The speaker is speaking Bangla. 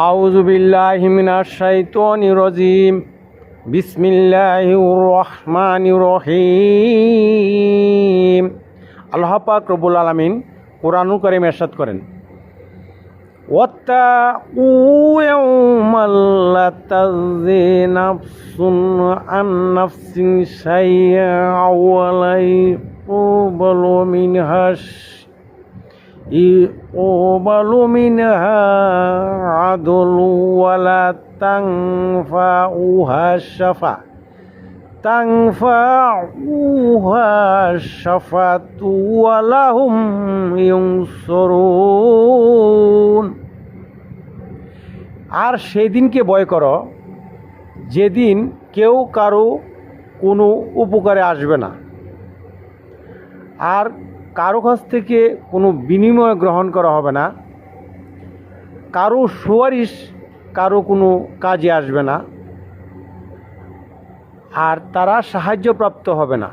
আউযু বিল্লাহি মিনাশ শাইতানির রাজিম। বিসমিল্লাহির রহমানির রহিম। আল্লাহ পাক রব্বুল আলামিন কোরআনুল কারীম ইরশাদ করেন, ওয়াত্তাকু ইয়াওমাল লা তাযী নাফসুন আন নাফসিন শাইআ ওয়া লা ইউকবালু মিনহা আদলু ওয়া লা তানফাউহা শাফাআতু ওয়া লাহুম ইউনসারুন। আর সেই দিনকে ভয় করো যেদিন কেউ কারো কোনো উপকারে আসবে না, আর কারো কাছ থেকে কোনো বিনিময় গ্রহণ করা হবে না, কারো সুপারিশ কারো কোনো কাজে আসবে না, আর তারা সাহায্যপ্রাপ্ত হবে না।